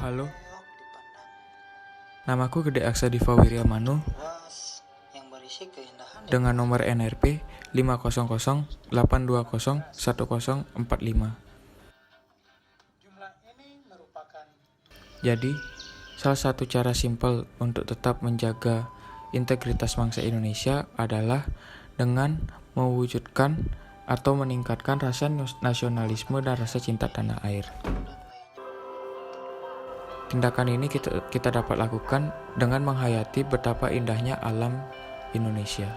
Halo, namaku Gede Aksa Diva Wiryamanu dengan nomor NRP 50082010045. Jadi, salah satu cara simpel untuk tetap menjaga integritas bangsa Indonesia adalah dengan mewujudkan atau meningkatkan rasa nasionalisme dan rasa cinta tanah air. Tindakan ini kita dapat lakukan dengan menghayati betapa indahnya alam Indonesia.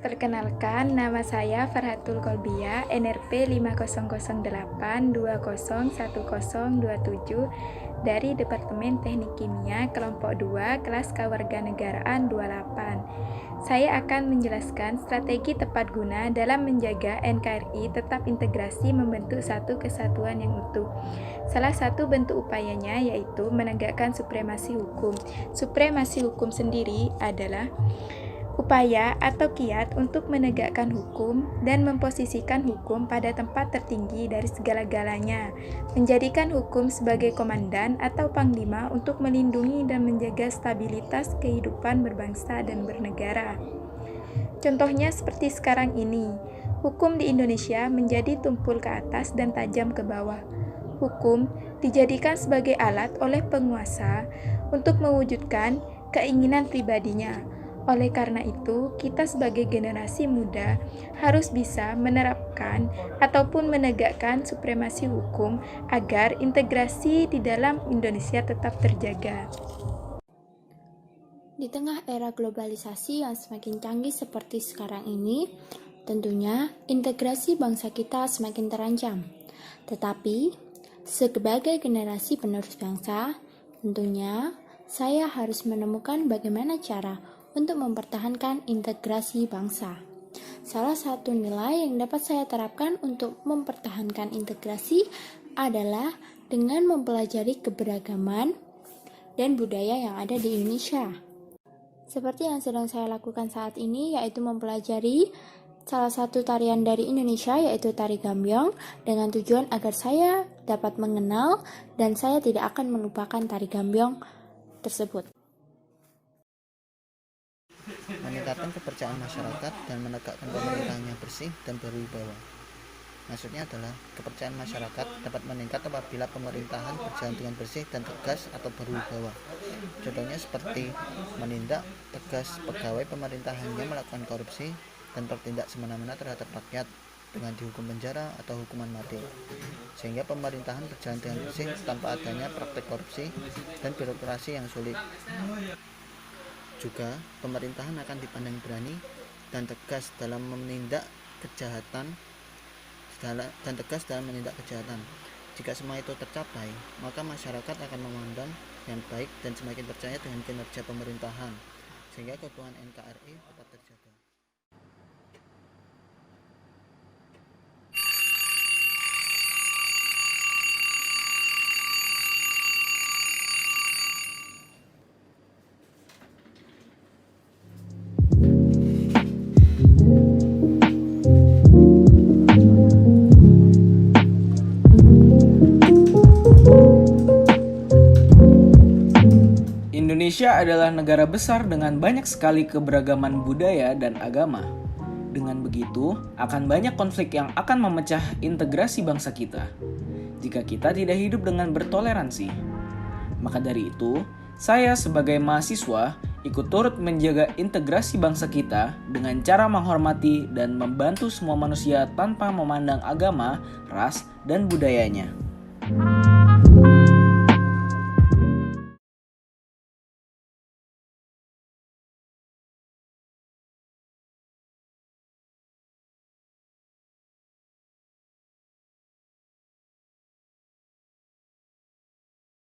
Perkenalkan, nama saya Farhatul Kolbia, NRP 5008201027 dari Departemen Teknik Kimia Kelompok 2 Kelas Kewarganegaraan 28. Saya akan menjelaskan strategi tepat guna dalam menjaga NKRI tetap integrasi membentuk satu kesatuan yang utuh. Salah satu bentuk upayanya yaitu menegakkan supremasi hukum. Supremasi hukum sendiri adalah upaya atau kiat untuk menegakkan hukum dan memposisikan hukum pada tempat tertinggi dari segala-galanya, menjadikan hukum sebagai komandan atau panglima untuk melindungi dan menjaga stabilitas kehidupan berbangsa dan bernegara. Contohnya seperti sekarang ini, hukum di Indonesia menjadi tumpul ke atas dan tajam ke bawah. Hukum dijadikan sebagai alat oleh penguasa untuk mewujudkan keinginan pribadinya. Oleh karena itu, kita sebagai generasi muda harus bisa menerapkan ataupun menegakkan supremasi hukum agar integrasi di dalam Indonesia tetap terjaga. Di tengah era globalisasi yang semakin canggih seperti sekarang ini, tentunya integrasi bangsa kita semakin terancam. Tetapi, sebagai generasi penerus bangsa, tentunya saya harus menemukan bagaimana cara untuk mempertahankan integrasi bangsa. Salah satu nilai yang dapat saya terapkan untuk mempertahankan integrasi adalah dengan mempelajari keberagaman dan budaya yang ada di Indonesia. Seperti yang sedang saya lakukan saat ini, yaitu mempelajari salah satu tarian dari Indonesia, yaitu tari gambyong, dengan tujuan agar saya dapat mengenal dan saya tidak akan melupakan tari gambyong tersebut. Meningkatkan kepercayaan masyarakat dan menegakkan pemerintahan yang bersih dan berwibawa. Maksudnya adalah kepercayaan masyarakat dapat meningkat apabila pemerintahan berjalan dengan bersih dan tegas atau berwibawa. Contohnya seperti menindak tegas pegawai pemerintahannya melakukan korupsi dan bertindak semena-mena terhadap rakyat dengan dihukum penjara atau hukuman mati, sehingga pemerintahan berjalan dengan bersih tanpa adanya praktek korupsi dan birokrasi yang sulit. Juga, pemerintahan akan dipandang berani dan tegas dalam menindak kejahatan. Jika semua itu tercapai, maka masyarakat akan memandang dengan baik dan semakin percaya dengan kinerja pemerintahan, sehingga keutuhan NKRI tetap terjaga. Indonesia adalah negara besar dengan banyak sekali keberagaman budaya dan agama. Dengan begitu, akan banyak konflik yang akan memecah integrasi bangsa kita jika kita tidak hidup dengan bertoleransi. Maka dari itu, saya sebagai mahasiswa ikut turut menjaga integrasi bangsa kita dengan cara menghormati dan membantu semua manusia tanpa memandang agama, ras, dan budayanya.